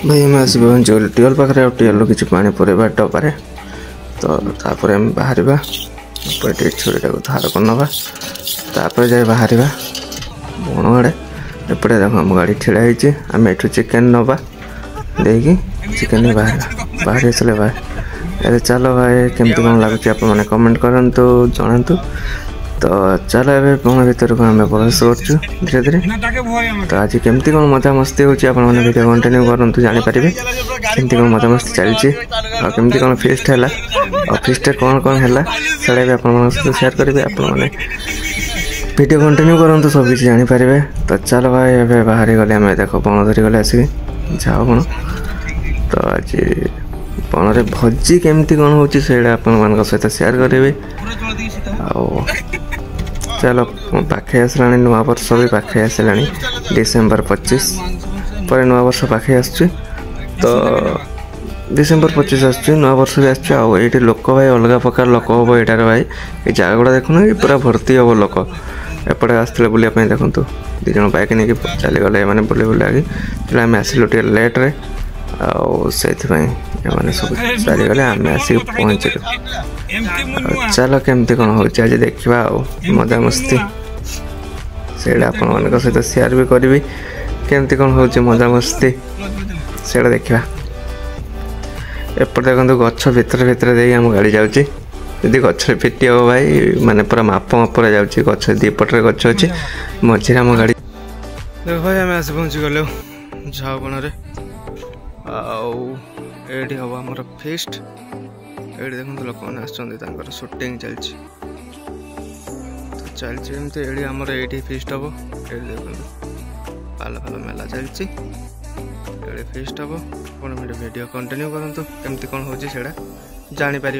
भाई आम आस टिवल पाखे टिवल किसी पानी पड़ेगा डबारे तो तापर आम बाहर छुरीटा को धार कर नवा तापर जाए बाहर बण आड़े एपटे देख आम गाड़ी ठेला आम एठू चिकेन नवा देकी चिकेन बाहर आसले भाई चलो भाई केमती कौन लगुच आप कमेंट करंतु जनातु तो चलो ए बण भर को आम प्रवेश कर धीरे धीरे तो आज केमती कौन मजा मस्ती होची आप वीडियो कंटिन्यू करंतु जानि परिबे केमती कौन मजा मस्ती चलची और केमती कौन फेस्ट हैला और फेस्ट कौन कौन हैला सेडा भी आप सहित शेयर करेंगे आप वीडियो कंटिन्यू करंतु सब किसी जानि परिबे तो चलो भाई ए बाहर गले आम देख बण धरी गले आसिक जाओ बण तो आज बण रे भोजी केमती कौन होची सेडा आप सहित शेयर करेंगे आ चलो पाखे आसला नुआ वर्ष भी पाखे आसला डिसेम्बर 25 पर नुआ वर्ष पाखे आस तो डिसेम्बर 25 आस नुआ वर्ष भी आस लोक भाई अलग प्रकार लोक हम यार भाई ये जगह गुड़ा देखुना कि पूरा भर्ती हम लोक एपटे आसते बुलापी देखूँ दीज बाइक नहीं चलीगले मैंने बुले बुलाकी आम आसलु टे लेट्रे से सब चलीगले आम आसिक पहुँचलु चलो केमती कौन हो आज देखा मजा मस्ती से आपण सहित शेयर भी करी केमती कौन हो मजा मस्ती से देखा एपटे देखो गछ भितर भितर दे आम गाड़ी जाऊँगी यदि गछ फिटी हम भाई माने पूरा माप मापर जाऊँगी गछ दीपटे गछ अच्छी मझे आम गाड़ी देख भाई आम आसी पहुँची गलु झाउबण आठी हम आम फेस्ट ये देखो लोक मैंने आसर सुटिंग चलती चलती आमर ये फिस्ट हम ये देखो पाल फाल मेला चलती फिस्ट हम पुणी मेरे वीडियो कंटिन्यू करंतु केमती कौन हो जानीपर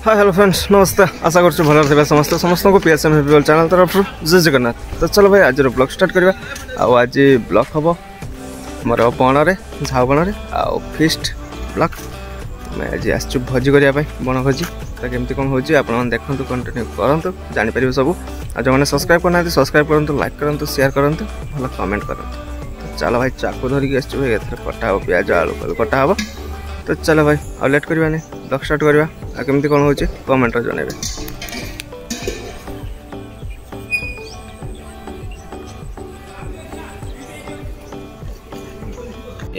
हाय हेलो फ्रेंड्स नमस्ते आशा कर भल थे समस्त समस्त को पीएसएम हेपी चैनल तरफ जय जगन्नाथ तो चलो भाई आज ब्लॉग स्टार्ट करवा आज ब्लॉग हम मोर बण झाउबण फिस्ट ब्लॉग मैं आज आस भोजी करने बण भोजी तो केमती कौन हो देखो कंटिन्यू करूँ जापर सब आज जो मैंने सब्सक्राइब करना सब्सक्राइब करूँ लाइक करूँ शेयर करूँ भल कमेंट करूँ तो चलो भाई चाकू धरिकी आसो भाई एथर कटा हम प्याज आलू कटा हम तो चलो भाई और लेट करवानी ब्लॉग स्टार्ट करवा केमती कौन हो कमेंट जनइबे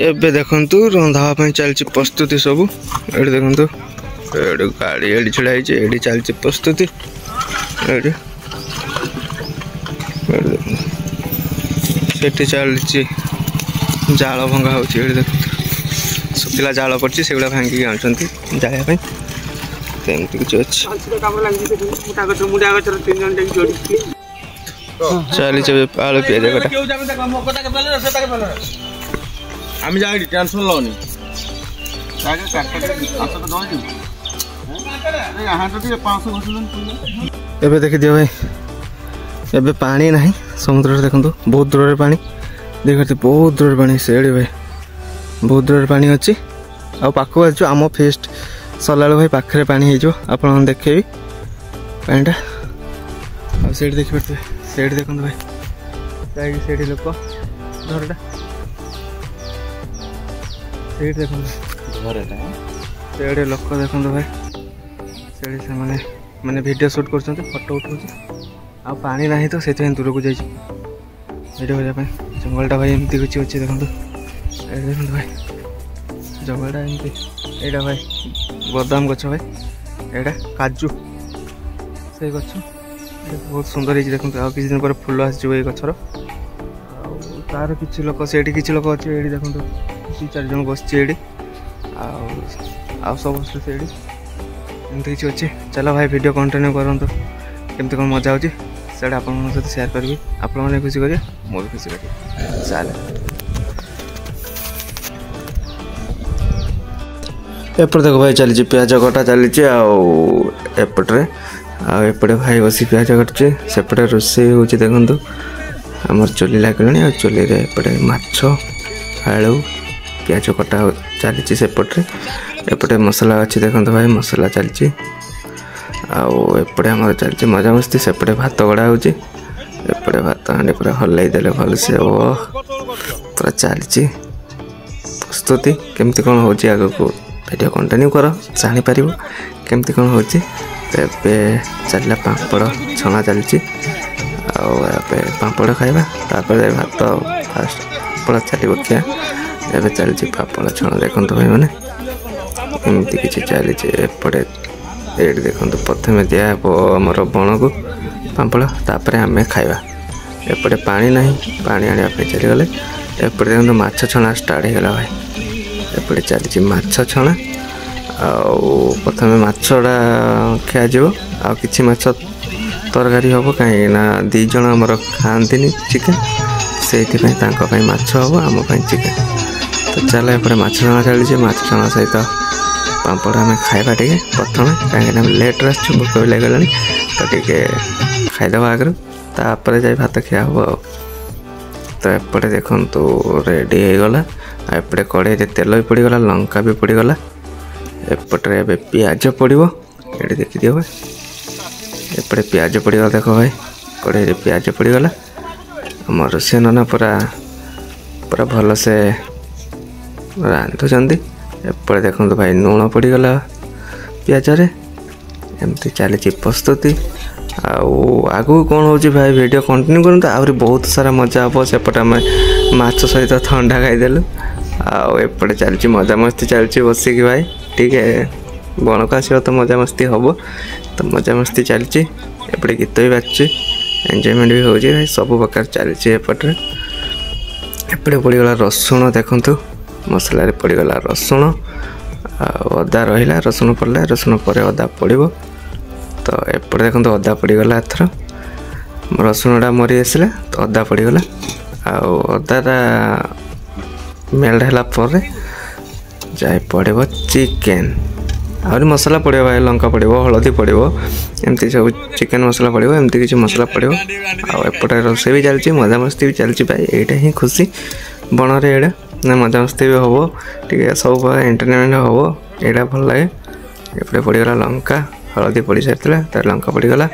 एबे देखंतु रंधावा चलती प्रस्तुति सब ये देखंतु गाड़ी एडी छड़ाई एडी चलती प्रस्तुति सेठी चलती जाल भंगा हो देखो सुखिला जाल पड़ी से भांगिक आनुंट जाए एमती किसी अच्छी चली आलू पियाज एबे देखी दियो भाई एबे पानी नहीं समुद्र देखो बहुत दूर पानी देखते बहुत दूर पानी से भाई बहुत दूर पानी अच्छी आ पाखक आज आम फेस्ट सरला भाई पाखे पानी हो आप देखे पानीटा आठ देखिए से देखो भाई से लोक घरटा से देखो से लोक देखो भाई से मैंने वीडियो शूट कर फोटो उठाऊँ आ पानी ना तो से दूर को जाइए वीडियो करने जंगलटा भाई एमती किसी अच्छे देखो देखो भाई जंगलटा एमती यहाँ भाई बदाम गछ भाई यहाँ काजू से गछ बहुत सुंदर है देखो आ किसी दिन पर फूल आसो ये गचर तार किसी लोक से किसी लोक अच्छे ये देखो 3-4 जन बस आ सब से एमती किसी अच्छे चलो भाई वीडियो कंटिन्यू करूँ केमती कौन मजा होची सेटा आपन सहित शेयर करबी आपन माने खुशी करिए मो भी खुशी करिए चल एपटे देखो भाई चली प्याज कटा चली एपटे एपटे भाई बस प्याज कटुचे सेपटे रोषे हो देखु आमर चुली लगे आ चुली एपटे माछ आलू प्याज कटा चली सेपटे एपटे मसला अच्छी देखो भाई मसला चलती आउपटे आम चलती मजा मस्ती सेपटे भात गड़ा होपटे भात हाँ पूरा हल्लाई देले भल से पूरा चलती प्रस्तुति केमती कौन हो आग को वीडियो कंटिन्यू कर जापर केमती कौन हो चलला पापड़ छणा चलती पापड़ खाइबा तापर भात फास्ट पापड़ चलो क्या एवं चलती पापड़ छणा देखो भाई मैंने एमती किसी चली एपटे ये देखो प्रथम दिहब आमर बण को पापड़ तापर आम खाइबा एपटे पानी ना पानी आने चलीगले एपटे देखो माछ छणा स्टार्ट होगा भाई एपटे चली माछ छणा प्रथम माछटा खियाजी आ कि माछ तरकारी हम कहीं दी जन आमर खाती चिकेन से माछ हम आम चिकेन तो चल एपटे माछ छणा चली माछ छणा सहित पापड़ आम खाइबा टे प्रथम कहीं लेट्रे आस भोक भी लगे तो टे खाईदे आगर तापर जा भात खिया हम तो एपटे देखु रेडी होगला एपटे कड़े तेल भी पड़गला लंका भी पड़गला एपटे ए पियाज पड़ो ये देखी दियो भाई एपटे पियाज पड़गला देख भाई कड़े पियाज पड़गला आम रोषे नना पूरा पूरा भल से रांधुंट एपटे देखो भाई लुण पड़गला पियाज एमती चली प्रस्तुति आगू कौन हो भाई वीडियो कंटिन्यू करूँ आहरी बहुत सारा मजा हम सेपटे आम माछ सहित ठंडा खाईदेलु आएपटे चलती मजा मस्ती चलती बसिकी भाई ठीक है बण को आस तो मजा मस्ती हम तो मजा मस्ती चलती एपटे गीत भी बाजुची एंजॉयमेंट भी हो भाई सब प्रकार चलती एपटे एपटे पड़गला रसुण देखु मसला पड़गला रसुण अदा रहा रसुण पड़ला रसुण पर अदा पड़ो तो एपटे देखो अदा पड़गला एथर रसुणटा मरी आसला तो अदा पड़गला आदाटा मेल्ट है जाए पड़ो चिकेन आहरी मसला पड़ो भाई लंका पड़ो हलदी पड़ो एमती सब चिकेन मसला पड़ो एमती किसी मसला पड़ो आएपटे रोषे भी चलती मजा मस्ती भी चलती भाई यहीटा ही खुशी बणरे एड़ा ना मजा मस्ती भी हम टे सब एंटरटेनमेंट हम यहाँ भल लगे एपटे पड़गला लंका हलदी पड़ सारी तार लंका पड़गला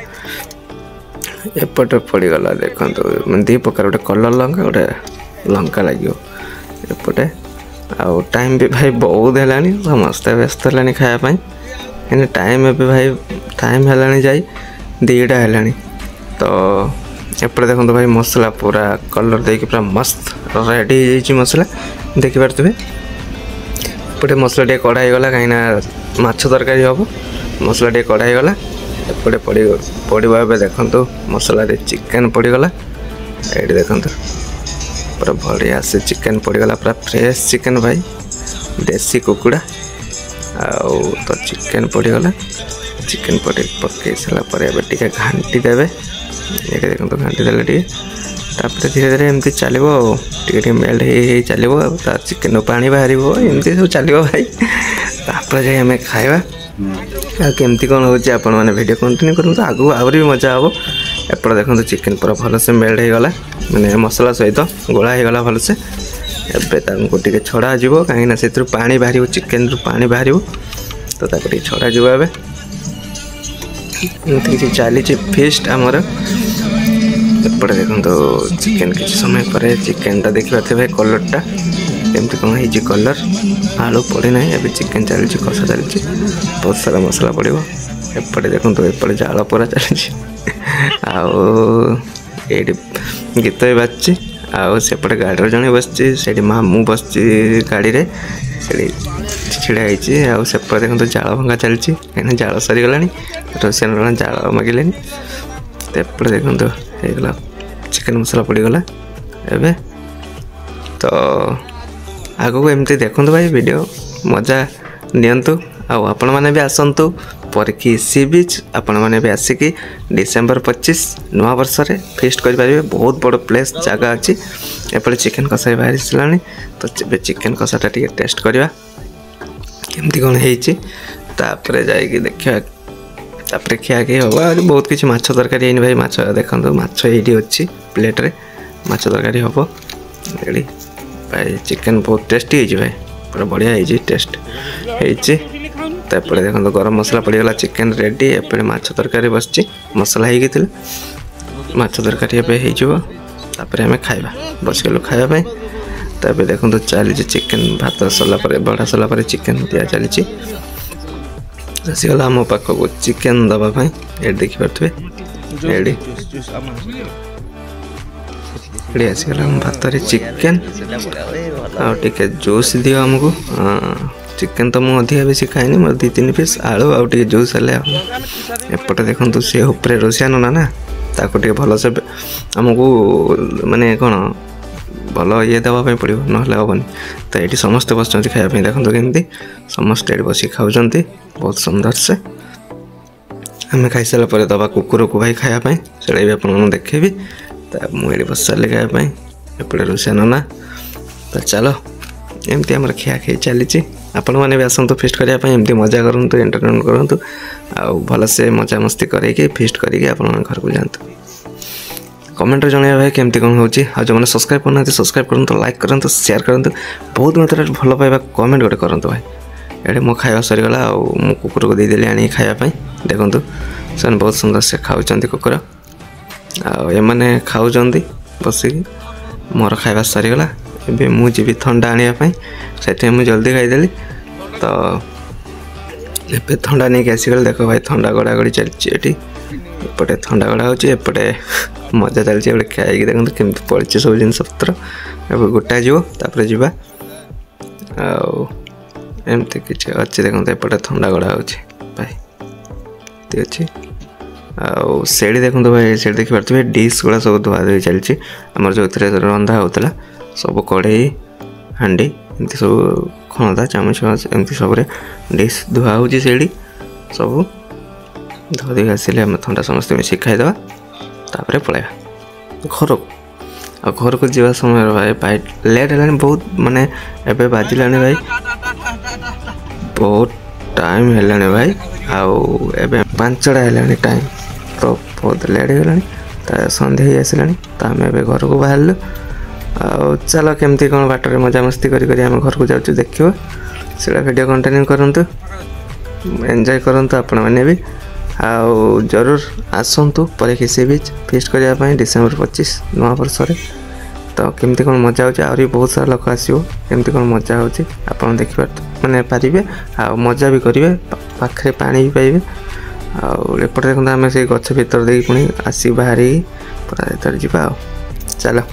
एपटे पड़गला देखो दी प्रकार गोटे कलर लंका गोटे लंका लगे एपटे आउ टाइम भी भाई बहुत है समस्त व्यस्त है खायापी टाइम भी भाई टाइम है जाई दीटा है तो एपटे देखो भाई मसला पूरा कलर देके पूरा मस्त रेडी हो मसला देखिपे एपटे मसला टे कड़ा गला कहीं माछ तरकारी हम मसला टे कड़ा गला एपटे पड़ो ए देखो मसला चिकेन पड़गला ये देखो पूरा बढ़िया से चिकेन पड़गला पूरा फ्रेश चिकेन भाई देसी कुकुड़ा तो चिकेन पड़गला चिकेन पकई सारापर घाटी देवे ये देखो घाटी देले धीरे धीरे एमती चलो टे मेल्ट हो चलो चिकेन पानी बाहर एमती सब चलो भाई तापर जाए आम खाइबा केमती कौन हो वीडियो कंटिन्यू करूँ आगू आहरी भी मजा हम एपटे देखो चिकेन पूरा भल से मेल्ट होगला मैंने मसला सहित गोला होगला भल से एवं टे छड़ा जीव कहीं से पानी बाहर चिकेन रु पानी बाहर तो टे छड़ा जीव एवं किसी चली फिस्ट आमर एपटे देखो चिकेन किसी समय पर चिकेनटा देखिए भाई कलरटा एमती कौन हो कलर आलू पड़ी ना ए चिकेन चलती कषा चलती बहुत सारा मसला पड़ो एपटे देखो एपटे जाल पूरा चलती ये गीत भी बाजुची आसेपटे गाड़ी जड़े बस मामू बस गाड़ी रे छिड़ा सेपटे देखो जाल भंगा चलती कहीं जाल सरीगला रोषे जाल मागिले एपटे देखो होगा चिकेन मसला पड़गला एवं तो आगो एमती देखो भाई वीडियो मजा नियंतु आपण मैंने भी आसतु परिखी सी बीच आपण मैंने भी आसिकी डिसेम्बर 25 नुआ वर्ष रे फेस्ट करेंगे। बहुत बड़ प्लेस जगह अच्छी एपटे चिकेन कषा भी बाहरी सारा तो चिकेन कषाटा टे टेस्ट करवा केमती कौन होपर जाकि देखा तापर खिया खी हम आज बहुत किसी माछ तरकारी है भाई माछ देखो माछ ये अच्छी प्लेट्रे माछ तरकारी हम रेडी भाई चिकेन बहुत टेस्टी है भाई पूरा बढ़िया है टेस्ट होपर देखो गरम मसला पड़गला चिकेन रेडी एपटे माछ तरकारी बस मसला हो माछ तरकारी एपर आम खाଇବା बसगलु खावाई तब देखो चली चिकेन भात सरला बढ़ा सरला चिकेन दिया चली आसीगला आम पाखक चिकेन दवाई ये देखिपे ये आसीगला आम भात चिकेन आगे जूस दियो आमको चिकेन तो मुझे अधिक बेसी खाएनी मोर 2-3 पीस आलू आगे जूस हेल्ले एपटे देखो सी उपरे रोषिया ना ताको भल से आमको माने कौन भल ये देवाई पड़ो ना हेनी तो ये समस्ते बस खायापी देखो केमती समस्ते ये बस खाऊँ बहुत सुंदर से आम खाई सारा दबा कुकुर को भाई खायापी से भी आप देखेबी मुझे बस सारे खायापी एपटे रोषिया ना तो चलो एमती आम खिया खी चली आपण मैंने भी आसतु फिस्ट करने एमती मजा करूँ एंटरटेनमेंट करूँ आउ भलसे मजा मस्ती करके फिस्ट करके आप घर को जातु कमेंट जन भाई केमती कौन हो जो मैंने सब्सक्राइब करना सब्सक्राइब करूँ लाइक करूँ शेयर करूँ बहुत मात्रा भल पाइबा कमेंट गोटे करूँ भाई ये मो खावा सरीगला मो कुकुर को देदेली आनी खायापी देखूँ से बहुत सुंदर से खाऊँ कुकुर आने खाऊँ बसिक मोर खावा सरीगला ए मुझे थंडा आने से मुझे जल्दी खाईदेली तो ए थंडा नहीं आसीगल देख भाई थंडा गड़ा गड़ी चलती एपटे थंडा गड़ा होपटे मजा चलती खाई देखते केमती पड़ी सब जिन पत्र ए गोटा जीवतापर जावा एमती किसी अच्छी देखते एपटे थंडा गड़ा हो भाई अच्छी आड़ी देखते भाई से देखिपे डिश गुड़ा सब धुआ धुई चलती आमर जो रंधा होता सब कड़े हांडी एमती सब खणदा चामच एमती सब डिश धुआ हो सब धोदी आसिले आम थंडा समस्ते मिसिक खाईदे तापर पलैया घर को जावा समय भाई भाई लेट है बहुत माने एबे बाजिला भाई बहुत टाइम है भाई आउ एबे 5टा है टाइम तो बहुत लेट होगा सन्ध्या ही आसला तो आम ए घर को बाहर चलो केमती कौन बाटर मजा मस्ती करी आम घर को जाऊँ देखिए से वीडियो कंटिन्यू करूँ एंजॉय करूँ आपण मैंने भी आउ जरूर आसतु परिखी सी बीच फिस्ट करने डिसेम्बर 25 नुआ वर्ष तो केमती कौन मजा हो बहुत सारा लोक आसो केमती कौन मजा हो देखिए मैंने पारे आ मजा भी करेंगे पाखे पानी भी पाइबे आउट देखते आम से गछ भर पुणी आसी बाहरी पूरा जा चलो।